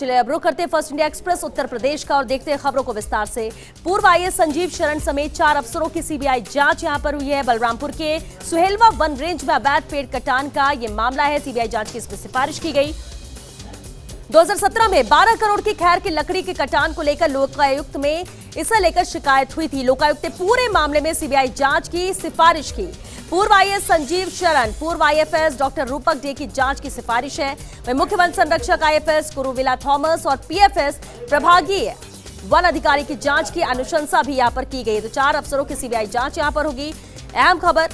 चलिए अब रुक करते हैं first India express Uttar Pradesh का और देखते हैं खबरों को विस्तार से। पूर्व आईएएस संजीव शरण समेत 4 अफसरों की सीबीआई जांच यहां पर हुई है। बलरामपुर के सुहेलवा वन रेंज में अवैध पेड़ कटान का यह मामला है। सीबीआई जांच की इसमें सिफारिश की गई। 2017 में 12 करोड़ की खैर की लकड़ी के कटान को लेकर लोकायुक्त में इसे लेकर शिकायत हुई थी। लोकायुक्त ने पूरे मामले में सीबीआई जांच की सिफारिश की। पूर्व आईएएस संजीव शरण, पूर्व आईएफएस डॉक्टर रूपक डे की जांच की सिफारिश है। वहीं मुख्य वन संरक्षक आईएफएस कुरुविला थॉमस और पीएफएस प्रभागीय वन अधिकारी की जांच की अनुशंसा भी यहां पर की गई। तो 4 अफसरों की सीबीआई जांच यहां पर होगी। अहम खबर,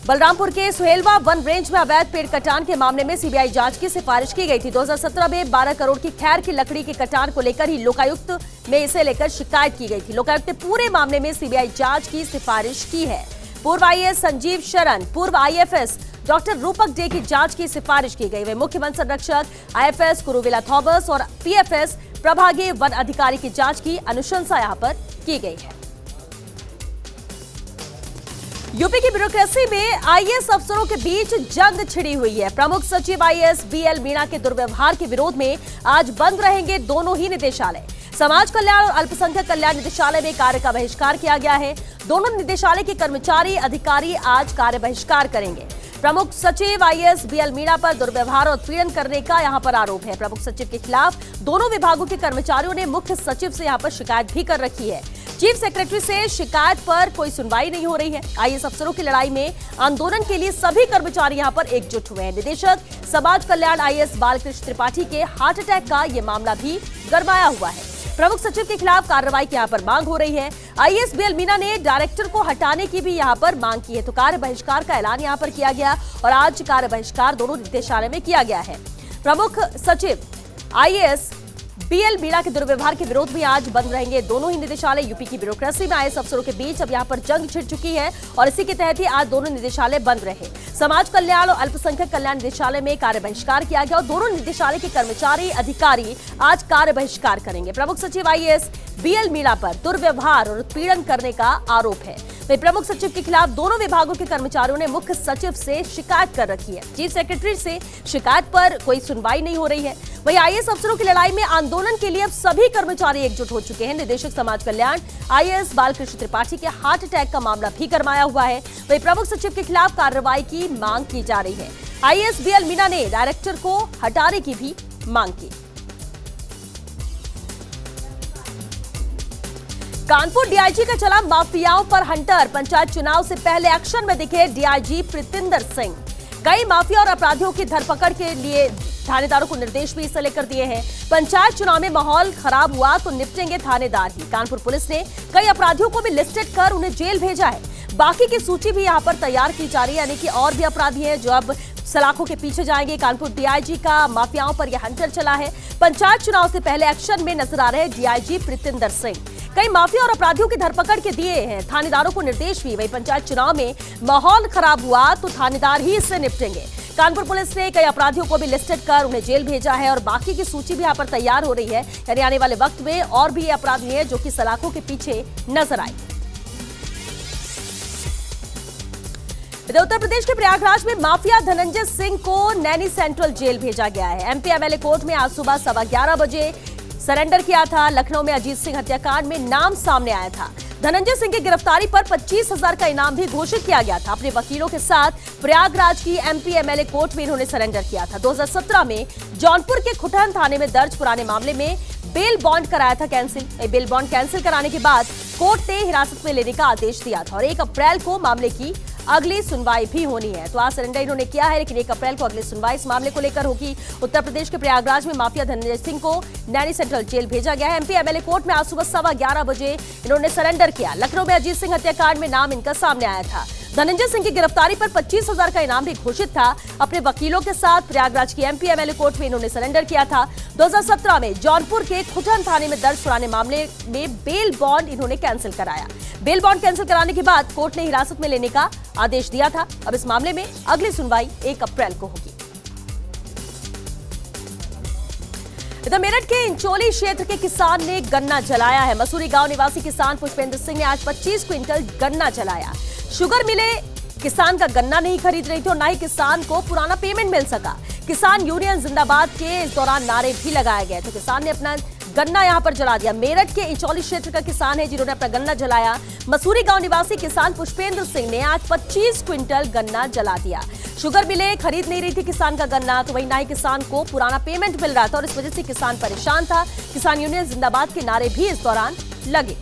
बलरामपुर के सुहेलवा वन रेंज में अवैध पेड़ कटान के मामले में सीबीआई जांच की सिफारिश की गई थी। 2017 में 12 करोड़ की खैर की लकड़ी के कटान को लेकर ही लोकायुक्त में इसे लेकर शिकायत की गई थी। लोकायुक्त ने पूरे मामले में सीबीआई जांच की सिफारिश की है। पूर्व आईएएस संजीव शरण, पूर्व आईएफएस डॉक्टर रूपक डे की जांच की सिफारिश की गई। वे मुख्य वन संरक्षक आईएफएस कुरुविला थॉमस और पीएफएस प्रभागीय वन अधिकारी की जांच की अनुशंसा यहां पर की गई है। यूपी की ब्यूरोक्रेसी में आईएएस अफसरों के बीच जंग छिड़ी हुई है। प्रमुख सचिव आईएएस बीएल मीणा के दुर्व्यवहार के विरोध में आज बंद रहेंगे दोनों ही निदेशालय। समाज कल्याण और अल्पसंख्यक कल्याण निदेशालय में कार्य का बहिष्कार किया गया है। दोनों निदेशालय के कर्मचारी अधिकारी आज कार्य बहिष्कार करेंगे। प्रमुख सचिव आईएएस बीएल मीणा पर दुर्व्यवहार और उत्पीड़न करने का यहां पर आरोप है। प्रमुख सचिव के खिलाफ दोनों विभागों के कर्मचारियों ने मुख्य सचिव से यहां पर शिकायत भी कर रखी है। चीफ सेक्रेटरी से शिकायत पर कोई सुनवाई नहीं हो रही है। आईएएस अफसरों की लड़ाई में आंदोलन के लिए सभी कर्मचारी यहां पर एकजुट हुए हैं। निदेशक समाज कल्याण आईएएस बालकृष्ण त्रिपाठी के हार्ट अटैक का यह मामला भी गरमाया हुआ है। प्रमुख सचिव के खिलाफ कार्रवाई की यहां पर मांग हो रही है। आईएएस बीएल मीणा ने डायरेक्टर को हटाने की भी यहां पर मांग की है। तो कार्य बहिष्कार का ऐलान यहां पर किया गया और आज कार्य बहिष्कार दोनों निदेशालय में किया गया है। प्रमुख सचिव आईएएस बीएल मीणा के दुर्व्यवहार के विरोध में आज बंद रहेंगे दोनों ही निदेशालय। यूपी की ब्यूरोक्रेसी में आईएएस अफसरों के बीच अब यहां पर जंग छिड़ चुकी है और इसी के तहत ही आज दोनों निदेशालय बंद रहे। समाज कल्याण और अल्पसंख्यक कल्याण निदेशालय में कार्य बहिष्कार किया गया और दोनों निदेशालय के कर्मचारी अधिकारी आज कार्य बहिष्कार करेंगे। प्रमुख सचिव आईएएस बीएल मीणा पर दुर्व्यवहार और उत्पीड़न करने का आरोप है। वहीं प्रमुख सचिव के खिलाफ दोनों विभागों के कर्मचारियों ने मुख्य सचिव से शिकायत कर रखी है। चीफ सेक्रेटरी से शिकायत पर कोई सुनवाई नहीं हो रही है। वहीं आईएएस अफसरों की लड़ाई में आंदोलन के लिए अब सभी कर्मचारी एकजुट हो चुके हैं। निदेशक समाज कल्याण आईएएस बालकृष्ण त्रिपाठी के हार्ट अटैक का मामला भी गरमाया हुआ है। वहीं प्रमुख सचिव के खिलाफ कार्रवाई की मांग की जा रही है। आईएएस बीएल मीणा ने डायरेक्टर को हटाने की भी मांग की। कानपुर डीआईजी का चला माफियाओं पर हंटर। पंचायत चुनाव से पहले एक्शन में दिखे डीआईजी प्रीतिंदर सिंह। कई माफिया और अपराधियों की धरपकड़ के लिए थानेदारों को निर्देश भी इसे लेकर दिए हैं। पंचायत चुनाव में माहौल खराब हुआ तो निपटेंगे थानेदार ही। कानपुर पुलिस ने कई अपराधियों को भी लिस्टेड कर उन्हें जेल भेजा है। बाकी की सूची भी यहां पर तैयार की जा रही है, यानी कि और भी अपराधी हैं जो अब सलाखों के पीछे जाएंगे। कानपुर डीआईजी का माफियाओं पर यह हंटर चला है। पंचायत चुनाव से पहले एक्शन में नजर आ रहे डीआईजी प्रीतिंदर सिंह। कई माफिया और अपराधियों की धरपकड़ के दिए हैं थानेदारों को निर्देश भी। वही पंचायत चुनाव में माहौल खराब हुआ तो थानेदार ही इससे निपटेंगे। कानपुर पुलिस ने कई अपराधियों को भी लिस्टेड कर उन्हें जेल भेजा है और बाकी की सूची भी यहां पर तैयार हो रही है। यानी आने वाले वक्त में और भी अपराधी हैं जो कि सलाखों के पीछे नजर आए। उत्तर प्रदेश के प्रयागराज में माफिया धनंजय सिंह को नैनी सेंट्रल जेल भेजा गया है। एमपी एमएलए कोर्ट में आज सुबह 11:15 बजे सरेंडर किया था। लखनऊ में अजीत सिंह हत्याकांड में नाम सामने आया था। धनंजय सिंह की गिरफ्तारी पर 25,000 का इनाम भी घोषित किया गया था। अपने वकीलों के साथ प्रयागराज की एमपी एमएलए कोर्ट में इन्होंने सरेंडर किया था। 2017 में जौनपुर के खुटन थाने में दर्ज पुराने मामले में बेल बॉन्ड कराया था कैंसिल। बेल बॉन्ड कैंसिल कराने के बाद कोर्ट ने हिरासत में लेने का आदेश दिया था और 1 अप्रैल को मामले की अगली सुनवाई भी होनी है। तो आज सरेंडर इन्होंने किया है, लेकिन 1 अप्रैल को अगली सुनवाई इस मामले को लेकर होगी। उत्तर प्रदेश के प्रयागराज में माफिया धनंजय सिंह को नैनी सेंट्रल जेल भेजा गया है। एमपी एमएलए कोर्ट में आज सुबह 11:15 बजे इन्होंने सरेंडर किया। लखनऊ में अजीत सिंह हत्याकांड में नाम इनका सामने आया था। धनंजय सिंह की गिरफ्तारी पर 25,000 का इनाम भी घोषित था। अपने वकीलों के साथ प्रयागराज की एमपी एमएलए कोर्ट में इन्होंने सरेंडर किया था। 2017 में जौनपुर के खुटन थाने में दर्ज पुराने मामले में बेल बॉन्ड इन्होंने कैंसिल कराया। बेल बॉन्ड कैंसिल कराने के बाद कोर्ट ने हिरासत में लेने का आदेश दिया था। अब इस मामले में अगली सुनवाई 1 अप्रैल को होगी। इधर मेरठ के इंचोली क्षेत्र के किसान ने गन्ना जलाया है। मसूरी गांव निवासी किसान पुष्पेंद्र सिंह ने आज 25 क्विंटल गन्ना जलाया। शुगर मिले किसान का गन्ना नहीं खरीद रही थी और ना ही किसान को पुराना पेमेंट मिल सका। किसान यूनियन जिंदाबाद के इस दौरान नारे भी लगाए गए। तो किसान ने अपना गन्ना यहां पर जला दिया। मेरठ के इचौली क्षेत्र का किसान है जिन्होंने अपना गन्ना जलाया। मसूरी गांव निवासी किसान पुष्पेंद्र सिंह ने आज 25 क्विंटल गन्ना जला दिया। शुगर मिलें खरीद नहीं रही थी किसान का गन्ना, तो वहीं ना ही किसान को पुराना पेमेंट मिल रहा था और इस वजह से किसान परेशान था। किसान यूनियन जिंदाबाद के नारे भी इस दौरान लगे।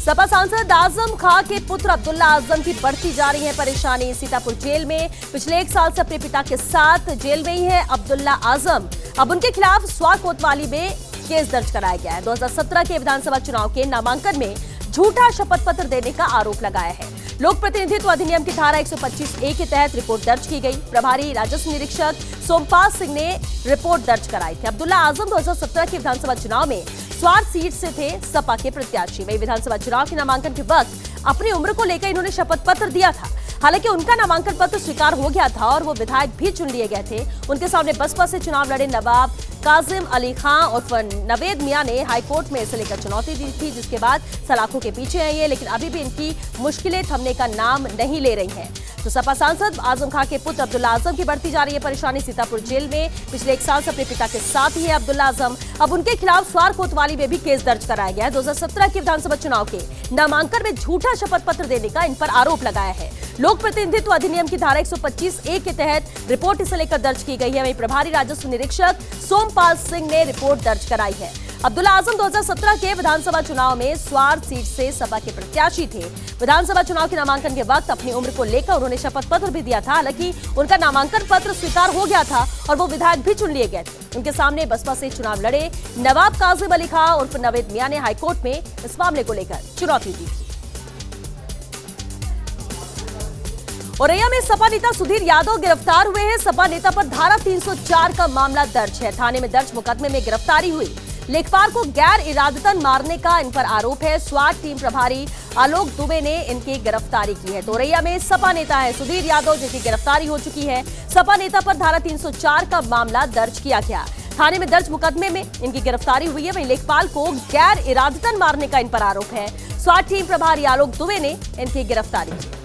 सपा सांसद आजम खां के पुत्र अब्दुल्ला आजम की बढ़ती जा रही है परेशानी। सीतापुर जेल में पिछले 1 साल से अपने पिता के साथ जेल में ही है अब्दुल्ला आजम। अब उनके खिलाफ स्वार कोतवाली में केस दर्ज कराया गया है। 2017 के विधानसभा चुनाव के नामांकन में झूठा शपथ पत्र देने का आरोप लगाया है। लोक प्रतिनिधित्व अधिनियम की धारा 125A के तहत रिपोर्ट दर्ज की गई। प्रभारी राजस्व निरीक्षक सोमपाल सिंह ने रिपोर्ट दर्ज कराई थी। अब्दुल्ला आजम 2017 के विधानसभा चुनाव में स्वार सीट से थे सपा के प्रत्याशी। वही विधानसभा चुनाव के नामांकन के वक्त अपनी उम्र को लेकर इन्होंने शपथ पत्र दिया था। हालांकि उनका नामांकन पत्र स्वीकार हो गया था और वो विधायक भी चुन लिए गए थे। उनके सामने बसपा से चुनाव लड़े नवाब काजिम अली खां और नवेद मियां ने हाईकोर्ट में इसे लेकर चुनौती दी थी, जिसके बाद सलाखों के पीछे है ये, लेकिन अभी भी इनकी मुश्किलें थमने का नाम नहीं ले रही हैं। तो सपा सांसद आजम खां के पुत्र अब्दुल्ला आजम की बढ़ती जा रही है परेशानी। सीतापुर जेल में पिछले 1 साल से अपने पिता के साथ ही है अब्दुल्ला आजम। अब उनके खिलाफ स्वार कोतवाली में भी केस दर्ज कराया गया है। 2017 के विधानसभा चुनाव के नामांकन में झूठा शपथ पत्र देने का इन पर आरोप लगाया है। लोक प्रतिनिधित्व अधिनियम की धारा 125A के तहत रिपोर्ट इसे लेकर दर्ज की गई है। वहीं प्रभारी राजस्व निरीक्षक सोमपाल सिंह ने रिपोर्ट दर्ज कराई है। अब्दुल्ला आजम 2017 के विधानसभा चुनाव में स्वार सीट से सपा के प्रत्याशी थे। विधानसभा चुनाव के नामांकन के वक्त अपनी उम्र को लेकर उन्होंने शपथ पत्र भी दिया था। हालांकि उनका नामांकन पत्र स्वीकार हो गया था और वो विधायक भी चुन लिए गए थे। उनके सामने बसपा से चुनाव लड़े नवाब काजिम अली खां उर्फ नवेद मियां ने हाईकोर्ट में इस मामले को लेकर चुनौती दी थी। औरैया में सपा नेता सुधीर यादव गिरफ्तार हुए हैं। सपा नेता पर धारा 304 का मामला दर्ज है। थाने में दर्ज मुकदमे में गिरफ्तारी हुई। लेखपाल को गैर इरादतन मारने का इन पर आरोप है। स्वाट टीम प्रभारी आलोक दुबे ने इनकी गिरफ्तारी की है। तो औरैया में सपा नेता है सुधीर यादव जिनकी गिरफ्तारी हो चुकी है। सपा नेता पर धारा 304 का मामला दर्ज किया गया। थाने में दर्ज मुकदमे में इनकी गिरफ्तारी हुई है। वहीं लेखपाल को गैर इरादतन मारने का इन पर आरोप है। स्वाट टीम प्रभारी आलोक दुबे ने इनकी गिरफ्तारी की।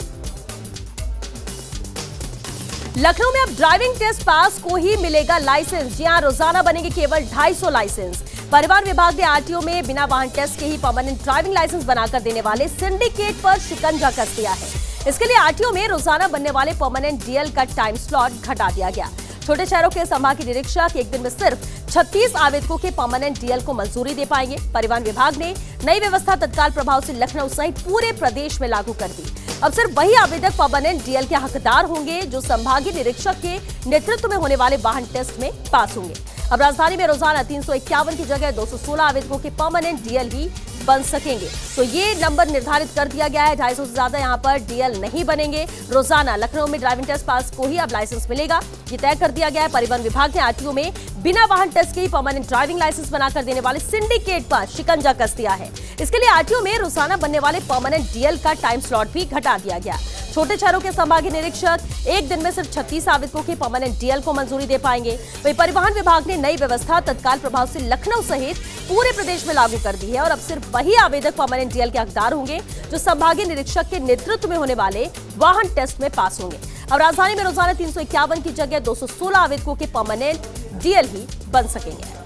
लखनऊ में अब ड्राइविंग टेस्ट पास को ही मिलेगा लाइसेंस। जी हां, रोजाना बनेंगे केवल 250 लाइसेंस। परिवहन विभाग ने आरटीओ में बिना वाहन टेस्ट के ही परमानेंट ड्राइविंग लाइसेंस बनाकर देने वाले सिंडिकेट पर शिकंजा कस दिया है। इसके लिए आरटीओ में रोजाना बनने वाले परमानेंट डीएल का टाइम स्लॉट घटा दिया गया। छोटे शहरों के संभागीय निरीक्षक एक दिन में सिर्फ 36 आवेदकों के परमानेंट डीएल को मंजूरी दे पाएंगे। परिवहन विभाग ने नई व्यवस्था तत्काल प्रभाव से लखनऊ सहित पूरे प्रदेश में लागू कर दी। अब सिर्फ वही आवेदक परमानेंट डीएल के हकदार होंगे जो संभागीय निरीक्षक के नेतृत्व में होने वाले वाहन टेस्ट में पास होंगे। अब राजधानी में रोजाना 351 की जगह 216 आवेदकों के परमानेंट डीएल ही बन सकेंगे। तो ये नंबर निर्धारित कर दिया गया है। 250 से ज्यादा यहाँ पर डीएल नहीं बनेंगे। रोजाना लखनऊ में ड्राइविंग टेस्ट पास को ही अब लाइसेंस मिलेगा, ये तय कर दिया गया है। परिवहन विभाग ने आरटीओ में बिना वाहन टेस्ट के ही परमानेंट ड्राइविंग लाइसेंस बनाकर देने वाले सिंडिकेट पर शिकंजा कस दिया है। इसके लिए आरटीओ में रोजाना बनने वाले परमानेंट डीएल का टाइम स्लॉट भी घटा दिया गया। छोटे शहरों के संभागीय निरीक्षक एक दिन में सिर्फ 36 आवेदकों के परमानेंट डीएल को मंजूरी दे पाएंगे। वहीं परिवहन विभाग ने नई व्यवस्था तत्काल प्रभाव से लखनऊ सहित पूरे प्रदेश में लागू कर दी है और अब सिर्फ वही आवेदक परमानेंट डीएल के हकदार होंगे जो संभागीय निरीक्षक के नेतृत्व में होने वाले वाहन टेस्ट में पास होंगे। अब राजधानी में रोजाना 351 की जगह 216 आवेदकों के परमानेंट डीएल ही बन सकेंगे।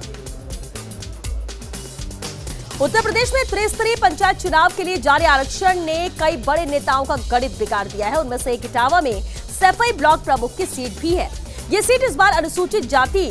उत्तर प्रदेश में त्रिस्तरीय पंचायत चुनाव के लिए जारी आरक्षण ने कई बड़े नेताओं का गणित बिगाड़ दिया है। उनमें से एक इटावा में सफाई ब्लॉक प्रमुख की सीट भी है। ये सीट इस बार अनुसूचित जाति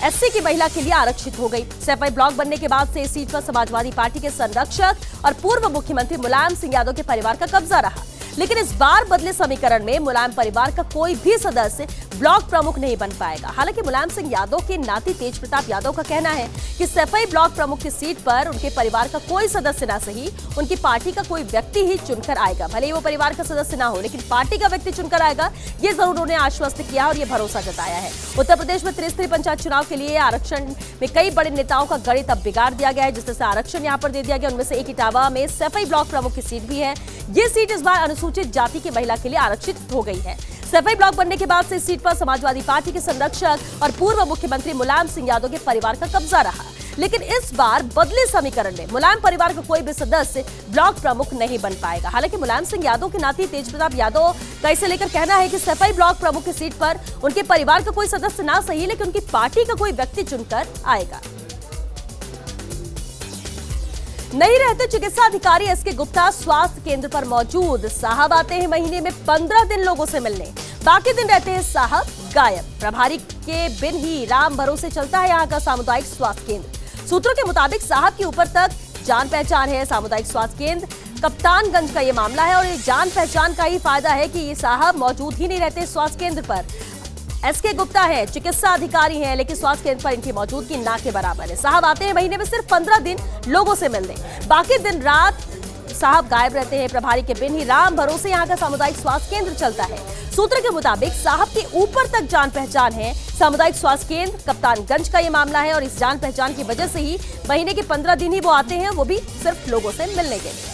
एससी की महिला के लिए आरक्षित हो गई। सफाई ब्लॉक बनने के बाद से इस सीट पर समाजवादी पार्टी के संरक्षक और पूर्व मुख्यमंत्री मुलायम सिंह यादव के परिवार का कब्जा रहा। लेकिन इस बार बदले समीकरण में मुलायम परिवार का कोई भी सदस्य ब्लॉक प्रमुख नहीं बन पाएगा। हालांकि मुलायम सिंह यादव के नाती तेज प्रताप यादव का कहना है कि सफाई ब्लॉक प्रमुख की सीट पर उनके परिवार का कोई सदस्य ना सही, उनकी पार्टी का कोई व्यक्ति ही चुनकर आएगा। भले ही वो परिवार का सदस्य ना हो, लेकिन पार्टी का व्यक्ति चुनकर आएगा, ये जरूर उन्होंने आश्वस्त किया और ये भरोसा जताया है। उत्तर प्रदेश में त्रिस्तरीय पंचायत चुनाव के लिए आरक्षण में कई बड़े नेताओं का गणित अब बिगाड़ दिया गया है, जिससे आरक्षण यहाँ पर दे दिया गया। उनमें से एक इटावा में सफाई ब्लॉक प्रमुख की सीट भी है। ये सीट इस बार अनुसूचित जाति की महिला के लिए आरक्षित हो गई है। सफाई ब्लॉक बनने के बाद से इस सीट पर समाजवादी पार्टी के संरक्षक और पूर्व मुख्यमंत्री मुलायम सिंह यादव के परिवार का कब्जा रहा। लेकिन इस बार बदले समीकरण में मुलायम परिवार का कोई भी सदस्य ब्लॉक प्रमुख नहीं बन पाएगा। हालांकि मुलायम सिंह यादव के नाती तेज प्रताप यादव का इसे लेकर कहना है कि सफाई ब्लॉक प्रमुख की सीट पर उनके परिवार का कोई सदस्य ना सही, लेकिन उनकी पार्टी का कोई व्यक्ति चुनकर आएगा। नहीं रहते चिकित्सा अधिकारी एसके गुप्ता स्वास्थ्य केंद्र पर मौजूद। साहब आते हैं महीने में 15 दिन लोगों से मिलने, बाकी दिन रहते हैं साहब गायब। प्रभारी के बिन ही राम भरोसे चलता है यहाँ का सामुदायिक स्वास्थ्य केंद्र। सूत्रों के मुताबिक साहब के ऊपर तक जान पहचान है। सामुदायिक स्वास्थ्य केंद्र कप्तानगंज का ये मामला है और ये जान पहचान का ही फायदा है कि ये साहब मौजूद ही नहीं रहते स्वास्थ्य केंद्र पर। एसके गुप्ता है, चिकित्सा अधिकारी हैं, लेकिन स्वास्थ्य केंद्र पर इनकी मौजूदगी ना के बराबर है। साहब आते हैं महीने में सिर्फ 15 दिन लोगों से मिलने, बाकी दिन रात साहब गायब रहते हैं। प्रभारी के बिन ही राम भरोसे यहाँ का सामुदायिक स्वास्थ्य केंद्र चलता है। सूत्र के मुताबिक साहब के ऊपर तक जान पहचान है। सामुदायिक स्वास्थ्य केंद्र कप्तानगंज का ये मामला है और इस जान पहचान की वजह से ही महीने के 15 दिन ही वो आते हैं, वो भी सिर्फ लोगों से मिलने के लिए।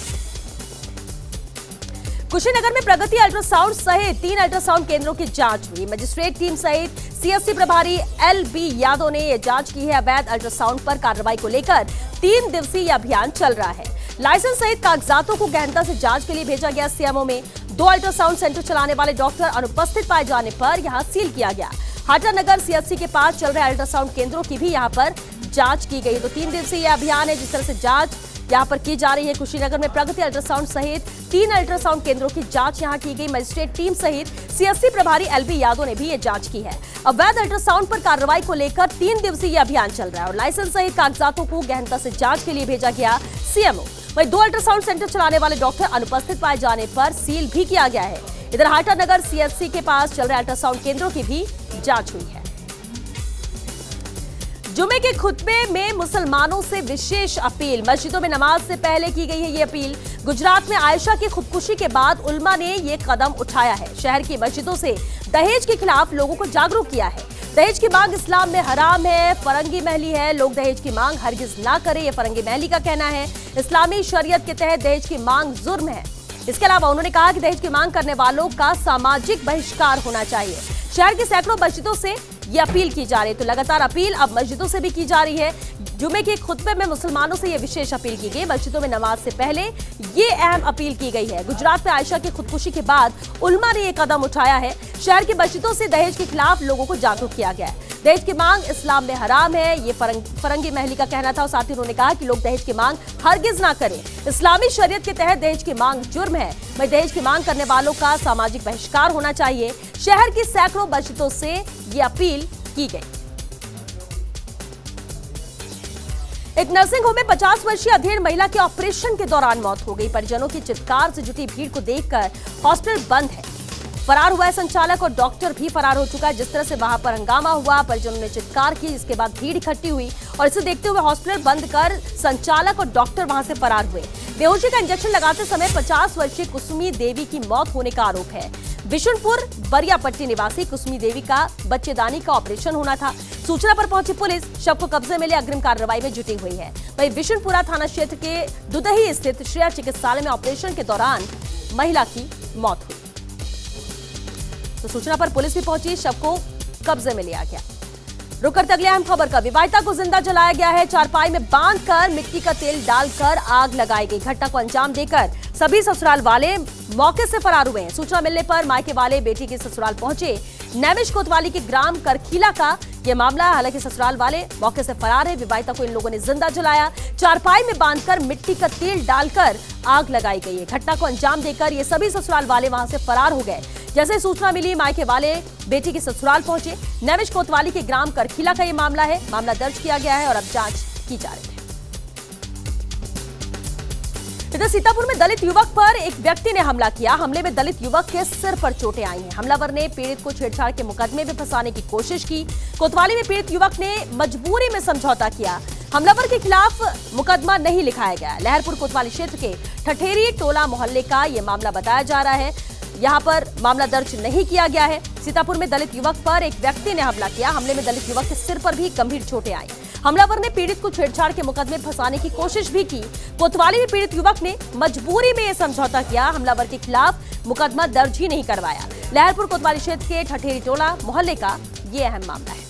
कुशीनगर में प्रगति अल्ट्रासाउंड सहित 3 अल्ट्रासाउंड केंद्रों की जांच हुई। मजिस्ट्रेट टीम सहित सीएससी प्रभारी एलबी यादव ने यह जांच की है। अवैध अल्ट्रासाउंड पर कार्रवाई को लेकर 3 दिवसीय अभियान चल रहा है। लाइसेंस सहित कागजातों को गहनता से जांच के लिए भेजा गया सीएमओ में। 2 अल्ट्रासाउंड सेंटर चलाने वाले डॉक्टर अनुपस्थित पाए जाने पर यहां सील किया गया। हाटानगर सीएससी के पास चल रहे अल्ट्रासाउंड केंद्रों की भी यहां पर जांच की गई। तो 3 दिवसीय यह अभियान है जिस तरह से जांच यहाँ पर की जा रही है। कुशीनगर में प्रगति अल्ट्रासाउंड सहित 3 अल्ट्रासाउंड केंद्रों की जांच यहाँ की गई। मजिस्ट्रेट टीम सहित सीएससी प्रभारी एलबी यादव ने भी ये जांच की है। अवैध अल्ट्रासाउंड पर कार्रवाई को लेकर 3 दिवसीय अभियान चल रहा है और लाइसेंस सहित कागजातों को गहनता से जांच के लिए भेजा गया सीएमओ। वहीं 2 अल्ट्रासाउंड सेंटर चलाने वाले डॉक्टर अनुपस्थित पाए जाने पर सील भी किया गया है। इधर हाटानगर सीएससी के पास चल रहे अल्ट्रासाउंड केंद्रों की भी जांच हुई है। जुमे के खुतबे में मुसलमानों से विशेष अपील। मस्जिदों में नमाज से पहले की गई है ये अपील। गुजरात में आयशा की खुदकुशी के बाद उल्मा ने ये कदम उठाया है। शहर की मस्जिदों से दहेज के खिलाफ लोगों को जागरूक किया है। दहेज की मांग इस्लाम में हराम है, फरंगी महली है। लोग दहेज की मांग हरगिज ना करें, ये फरंगी महली का कहना है। इस्लामी शरीयत के तहत दहेज की मांग जुर्म है। इसके अलावा उन्होंने कहा कि दहेज की मांग करने वालों का सामाजिक बहिष्कार होना चाहिए। शहर के सैकड़ों मस्जिदों से ये अपील की जा रही है। तो लगातार अपील अब मस्जिदों से भी की जा रही है। जुमे के खुतबे में मुसलमानों से ये विशेष अपील की गई। मस्जिदों में नमाज से पहले ये अहम अपील की गई है। गुजरात में आयशा की खुदकुशी के बाद उल्मा ने ये कदम उठाया है। शहर की मस्जिदों से दहेज के खिलाफ लोगों को जागरूक किया गया है। दहेज की मांग इस्लाम में हराम है, ये फरंगी महली का कहना था। और साथ ही उन्होंने कहा कि लोग दहेज की मांग हरगिज ना करें। इस्लामी शरीयत के तहत दहेज की मांग जुर्म है। वहीं दहेज की मांग करने वालों का सामाजिक बहिष्कार होना चाहिए। शहर की सैकड़ों मस्जिदों से ये अपील की गई। एक नर्सिंग होम में 50 वर्षीय अधेड़ महिला के ऑपरेशन के दौरान मौत हो गई। परिजनों की चित्कार से जुटी भीड़ को देखकर हॉस्पिटल बंद है। फरार हुआ है संचालक और डॉक्टर भी फरार हो चुका है। जिस तरह से वहां पर हंगामा हुआ, परिजनों ने चित्कार की, जिसके बाद भीड़ इकट्ठी हुई और इसे देखते हुए हॉस्पिटल बंद कर संचालक और डॉक्टर वहां से फरार हुए। बेहोशी का इंजेक्शन लगाते समय 50 वर्षीय कुसुमी देवी की मौत होने का आरोप है। बिशुनपुर बरियापट्टी निवासी कुसुमी देवी का बच्चेदानी का ऑपरेशन होना था। सूचना पर पहुंची पुलिस शव को कब्जे में ले अग्रिम कार्रवाई में जुटी हुई है। वहीं बिशुनपुरा थाना क्षेत्र के दुदही स्थित श्रेया चिकित्सालय में ऑपरेशन के दौरान महिला की मौत हुई। तो सूचना पर पुलिस भी पहुंची, शव को कब्जे में लिया गया। रुक करते अगले अहम खबर का। विवाहिता को जिंदा जलाया गया है। चारपाई में बांधकर मिट्टी का तेल डालकर आग लगाई गई। घटना को अंजाम देकर सभी ससुराल वाले मौके से फरार हुए हैं। सूचना मिलने पर मायके वाले बेटी के ससुराल पहुंचे। नैमिष कोतवाली के ग्राम करखीला का यह मामला है। हालांकि ससुराल वाले मौके से फरार है। विवाहिता को इन लोगों ने जिंदा जलाया। चारपाई में बांधकर मिट्टी का तेल डालकर आग लगाई गई है। घटना को अंजाम देकर ये सभी ससुराल वाले वहां से फरार हो गए। जैसे सूचना मिली, मायके वाले बेटी के ससुराल पहुंचे। नैमिष कोतवाली के ग्राम करखीला का ये मामला है। मामला दर्ज किया गया है और अब जांच की जा रही है। इधर सीतापुर में दलित युवक पर एक व्यक्ति ने हमला किया। हमले में दलित युवक के सिर पर चोटें आई हैं। हमलावर ने पीड़ित को छेड़छाड़ के मुकदमे में फंसाने की कोशिश की। कोतवाली में पीड़ित युवक ने मजबूरी में समझौता किया। हमलावर के खिलाफ मुकदमा नहीं लिखाया गया। लहरपुर कोतवाली क्षेत्र के ठठेरी टोला मोहल्ले का यह मामला बताया जा रहा है। यहाँ पर मामला दर्ज नहीं किया गया है। सीतापुर में दलित युवक पर एक व्यक्ति ने हमला किया। हमले में दलित युवक के सिर पर भी गंभीर चोटें आई। हमलावर ने पीड़ित को छेड़छाड़ के मुकदमे में फंसाने की कोशिश भी की। कोतवाली में पीड़ित युवक ने मजबूरी में यह समझौता किया। हमलावर के खिलाफ मुकदमा दर्ज ही नहीं करवाया। लहरपुर कोतवाली क्षेत्र के ठठेरी टोला मोहल्ले का यह अहम मामला है।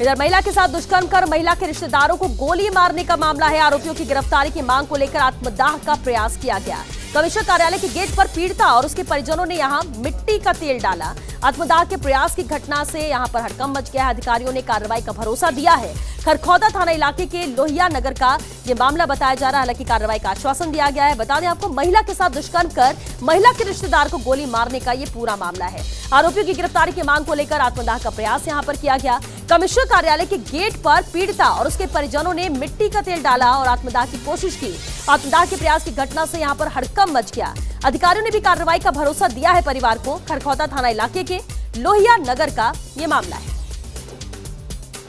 इधर महिला के साथ दुष्कर्म कर महिला के रिश्तेदारों को गोली मारने का मामला है। आरोपियों की गिरफ्तारी की मांग को लेकर आत्मदाह का प्रयास किया गया। कमिश्नर कार्यालय के गेट पर पीड़िता और उसके परिजनों ने यहां मिट्टी का तेल डाला। आत्मदाह के प्रयास की घटना से यहां पर हड़कंप मच गया। अधिकारियों ने कार्रवाई का भरोसा दिया है। खरखौदा थाना इलाके के लोहिया नगर का यह मामला बताया जा रहा है। हालांकि कार्रवाई का आश्वासन दिया गया है। बता दें आपको, महिला के साथ दुष्कर्म कर महिला के रिश्तेदार को गोली मारने का यह पूरा मामला है। आरोपियों की गिरफ्तारी की मांग को लेकर आत्मदाह का प्रयास यहां पर किया गया। कमिश्नर कार्यालय के गेट पर पीड़िता और उसके परिजनों ने मिट्टी का तेल डाला और आत्मदाह की कोशिश की। आत्मदाह के प्रयास की घटना से यहां पर हड़कंप मच गया। अधिकारियों ने भी कार्रवाई का भरोसा दिया है परिवार को। खरखौदा थाना इलाके के लोहिया नगर का यह मामला है।